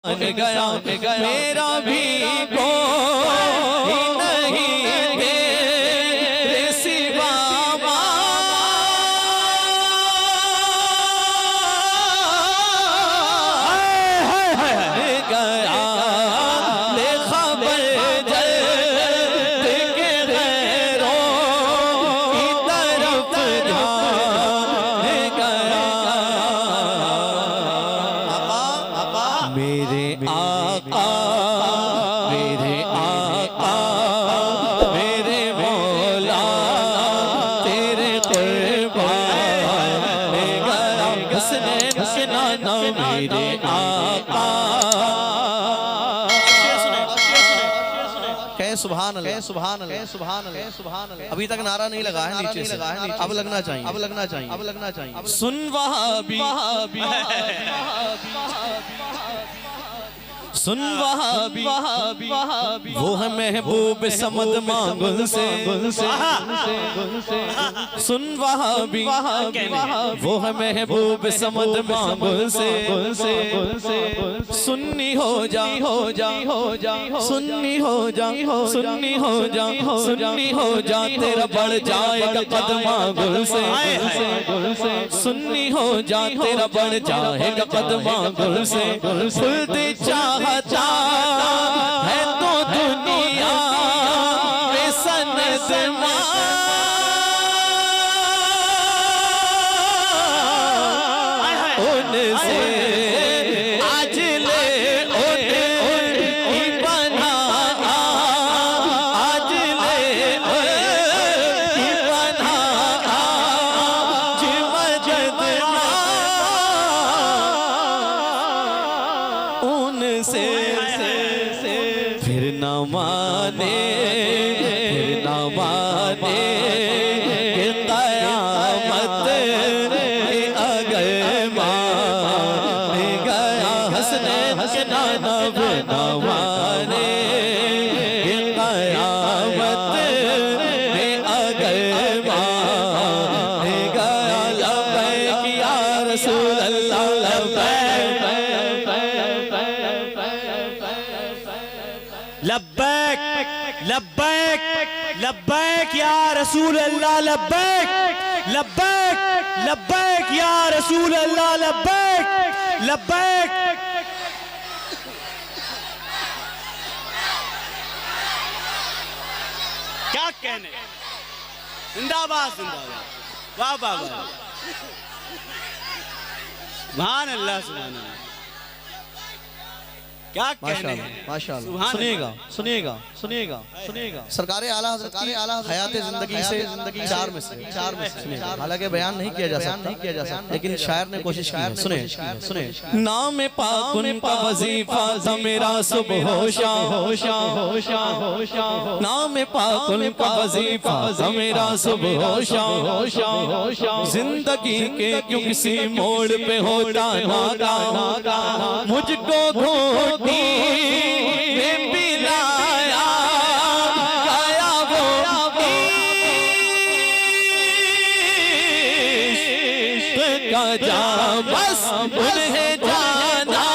गया मेरा भी कोई नहीं तेरे सिवा गया ले खबर जल्द के गैरों की तरफ गया मेरे आका मेरे आका मेरे मौला तेरे कुर्बान गया हसनैन के नाना मेरे आका। सुभान अल्लाह सुभान अल्लाह सुभान अल्लाह सुभान अल्लाह। अभी तक नारा नहीं लगा है नीचे से, अब लगना चाहिए अब लगना चाहिए अब लगना चाहिए। सुन वहाबी सुन वहाबी वो है महबूब समद मांगुल से सुन वहाबी वो है महबूब समद मांगुल से सुन्नी हो जा हो जा हो जा सुन्नी हो जा सुन्नी हो जा सुन्नी हो जा तेरा बढ़ जाएगा कदमा गुल से सुन्नी हो जा तेरा बढ़ जाएगा कदमा गुल से खुद चाहता है तो दुनिया में सनत उनसे आज ले उनकी बना आज ले उनकी बना मजद उनसे फिर न माने कयामत अगर मान गया हसनैन के नाना फिर न माने कयामत अगर मान गया लब्बैक या रसूल अल्लाह लब्बैक लब्बैक लब्बैक या रसूल अल्लाह लब्बैक लब्बैक लब्बैक या रसूल अल्लाह लब्बैक लब्बैक। क्या कहने जिंदाबाद जिंदाबाद वाह वाह वाह सुभान अल्लाह सुभान अल्लाह। क्या कहने माशाअल्लाह सुनिएगा सुनिएगा सुनिएगा सुनिएगा सरकार आला हज़रत की हयात ज़िंदगी से चार में से हालांकि बयान नहीं किया जा सकता लेकिन शायर ने कोशिश की है। सुने सुने नाम पाक उनका वजीफा था मेरा सुबह होशा होशा होशा होशा नाम पाक उनका वजीफा था मेरा सुबह होशा होशा होशा जिंदगी के क्यों किसी मोड़ पे होता नागा मुझको घोट पिलाया गाया वो इश्क का जाम बस उन्हें जाना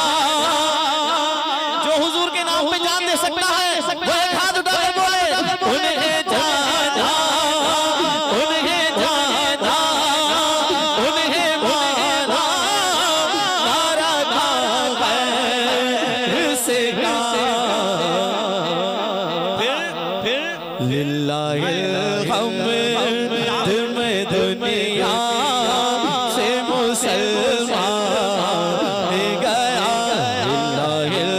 जो हुजूर के नाम पे जान दे सकता है वो एक हाथ उठा के बोले उन्हें जाना उन्हें जाना उन्हें माना नारा था से लिल्लाहिल हम्द में दुनिया से मुसलमान गया लिल्लाहिल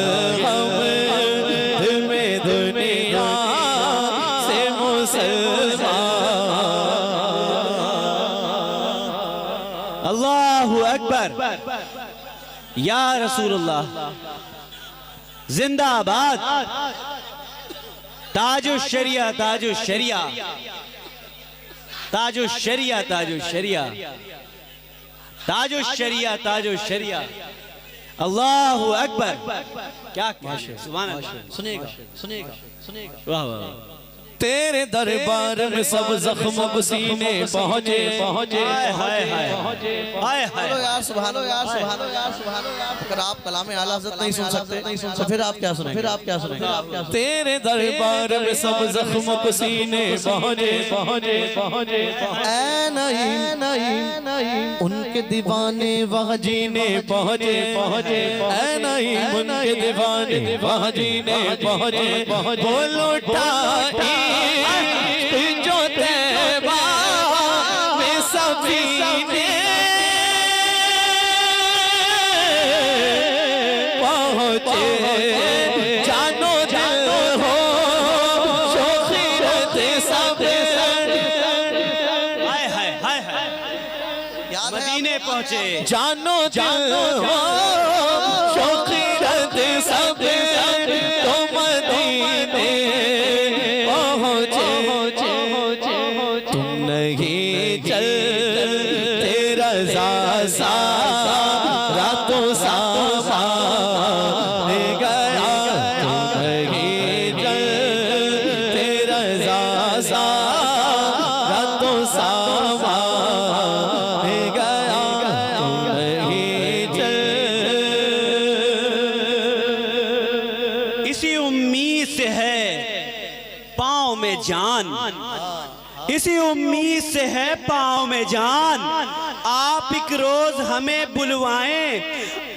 हम्द में दुनिया से मुसलमान। अल्लाहु अकबर या रसूलुल्लाह जिंदाबाद। ताजु शरिया ताजु शरिया ताजु शरिया ताजु शरिया ताजु शरिया ताजु शरिया। अल्लाहु अकबर। क्या सुभान अल्लाह। सुनिएगा सुनिएगा सुनिएगा वाह वाह तेरे दरबार में सब जख्म सीने पहुँचे पहुँचे। यार सुभान यार सुभान यार सुभान। अगर आप कलाम आला हज़रत नहीं सुन सकते तो फिर आप क्या सुनेंगे? फिर आप क्या सुनेंगे? तेरे दरबार में सब जख्म सीने पहुँचे पहुँचे पहुँचे। ऐ नहीं उनके दीवाने वहाँ जीने पहुँचे पहुँचे। ऐ नहीं उनके दीवाने वहाँ जीने पहुँचे पहुँचे। बोल उठा जो तैबा में सफीने पहुँचे। जानो दिल हो शोखीरत सब। मदीने पहुँचे। जानो दिल हो शोखीरत सब तो मदीने रातों सामा गया तेरा रातों सामा गया। इसी उम्मीद से है पाँव में जान, इसी उम्मीद से है पाँव में जान। आप एक रोज हमें बुलवाएं,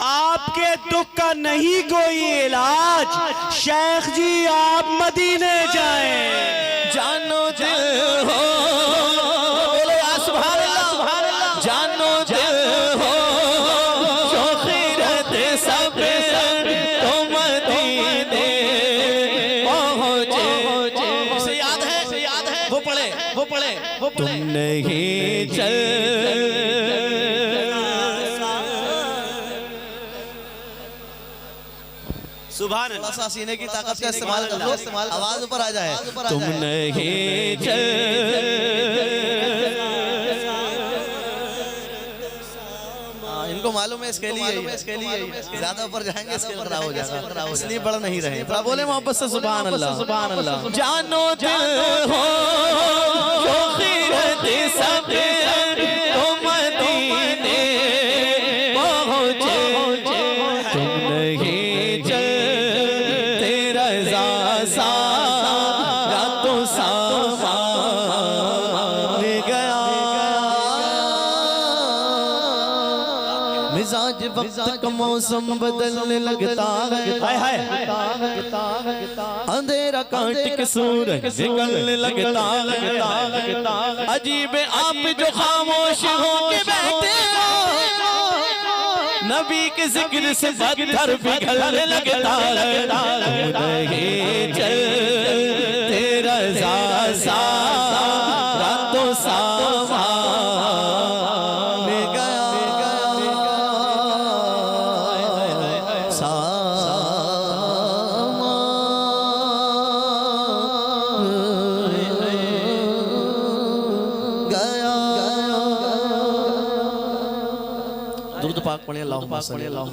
आपके दुख का नहीं कोई इलाज। शेख जी आप मदीने जाएं। जानो दिल हो सुभान अल्लाह। जानो दिल हो शोखीरत सब तो मदीने पहुँचे। इसे याद है वो पढ़े तुम नहीं चल। सुभान अल्लाह। सीने की ताकत का इस्तेमाल कर लो, आवाज ऊपर आ जाए। तुम नहीं चल इनको मालूम है इसके लिए ज्यादा ऊपर जाएंगे स्केल खराब हो जाएगा, इसलिए बढ़ नहीं रहे। बोले मोहब्बत से सुभान अल्लाह सुभान अल्लाह। जानो दिल हो शोखीरत सब तो मदीने पहुँचे। तुम नहीं चल तेरा रातों सामा गया। मिजाज वक्त का मौसम बदलने लगता है। अंधेरा काट के सूरज निकलने लगता है। अजीब आप जो खामोश हो के बैठे हो, नबी के जिक्र से पत्थर पिघलने लगता है। नहीं चल तेरा रातों सामा पाक पढ़े अल्लाहुम्मा सल्ली अला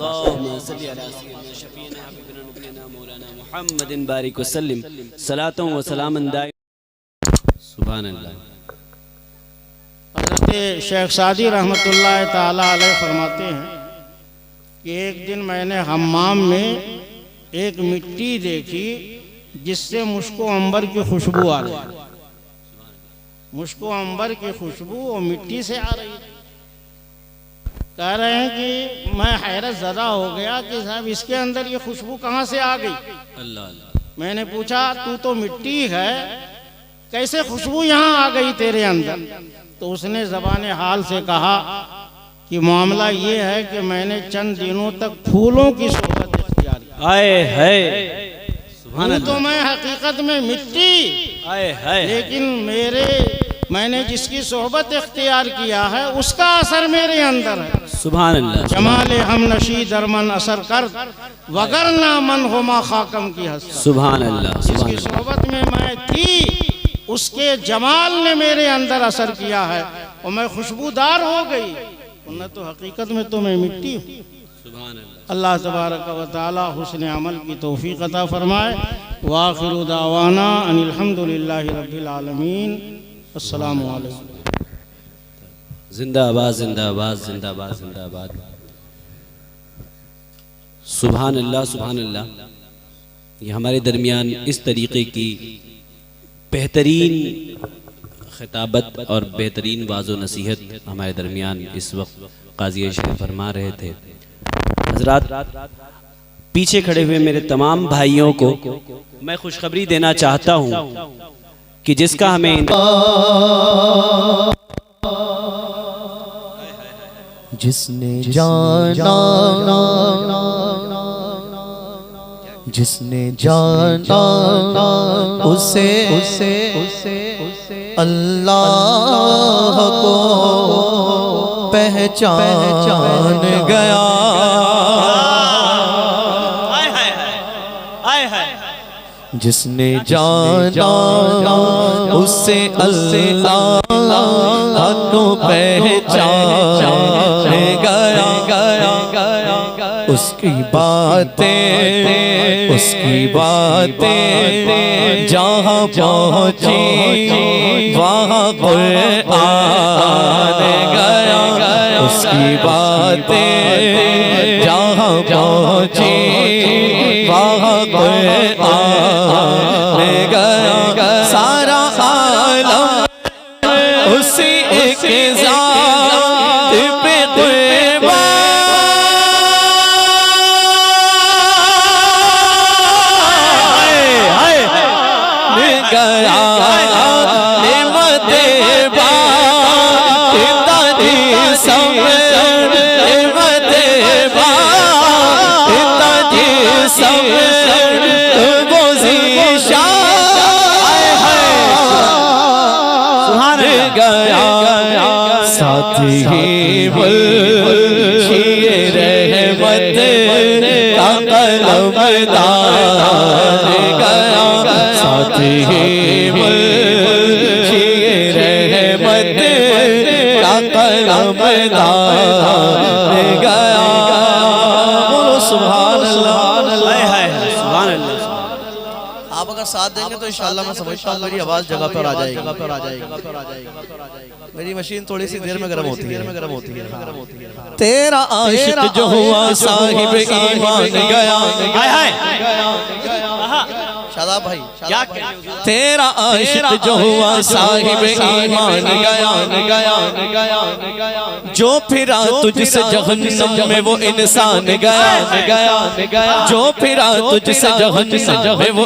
सय्यिदिना मौलाना मुहम्मदिन बारिक वसल्लम सलातों व सलामन दाइम। सुभान अल्लाह। हज़रत शेख सादी रहमतुल्लाह ताला अलैह फरमाते हैं कि एक दिन मैंने हम्माम में एक मिट्टी देखी जिससे मुश्को अंबर की खुशबू आ रही। मुश्को अंबर की खुशबू वो मिट्टी से आ रही। कह रहे हैं कि मैं हैरत ज़दा हो गया कि साहब इसके अंदर ये खुशबू कहाँ से आ गई। अल्लाह। मैंने पूछा तू तो मिट्टी है, कैसे खुशबू यहाँ आ गई तेरे अंदर? तो उसने ज़बान हाल से कहा कि मामला ये है कि मैंने चंद दिनों तक फूलों की सोहबत इख्तियार की। आए है तो मैं हकीकत में मिट्टी, लेकिन मैंने जिसकी सोहबत इख्तियार किया है उसका असर मेरे अंदर है। सुभान अल्लाह। जमाले हम नशी दरमन असर कर वगरना मन होमा खाकम की हस्ती। सुभान अल्लाह। जिसकी सोहबत में मैं थी उसके जमाल ने मेरे अंदर असर किया है और मैं खुशबूदार हो गई, वरना तो हकीकत में तो मैं मिट्टी हूँ। सुभान अल्लाह। अल्लाह तबारक व तआला हुस्न अमल की तौफीक अता फरमाए। वाखिरु दावाना अनिल हम्दुलिल्लाहि रब्बिल आलमीन। अस्सलामु अलैकुम। जिंदाबाद जिंदाबाद जिंदाबाद जिंदाबाद। सुभान अल्लाह सुभान अल्लाह। ये हमारे दरमियान इस तरीक़े की बेहतरीन खिताबत और बेहतरीन वाज़ो नसीहत हमारे दरमियान इस वक्त काज़ी अशरफ फरमा रहे थे। हज़रात, पीछे खड़े हुए मेरे तमाम भाइयों को मैं खुशखबरी देना चाहता हूँ कि जिसका हमें जिसने जाना जिसने जाना उसे अल्लाह को पहचान गया। जिसने जाना उसे अल्लाह को पहचान गया। उसकी बातें जहाँ पहुँची वहाँ कुरान गया। उसकी बातें जहाँ पहुँची वहाँ कुरान गया। सारा आलम उसी के ज़ात पे साथी मुल्शिर रहमत का कलमदार गया। साथी मुल्शिर रहमत का कलमदार गया। बोलो सुभान अल्लाह। सुभान अल्लाह। आप अगर साथ देंगे तो इंशाअल्लाह मैं समझता हूँ मेरी आवाज़ जगह पर आ जाएगी। मेरी मशीन थोड़ी सी देर में गर्म होती है। तेरा आशिक जो हुआ साहिब ईमान गया। शादाब भाई क्या तेरा आशिक जो हुआ साहिब ईमान गया। जो फिरा तुझसे जहन्नम में वो इंसान गया। जो फिरा तुझसे जहन्नम में वो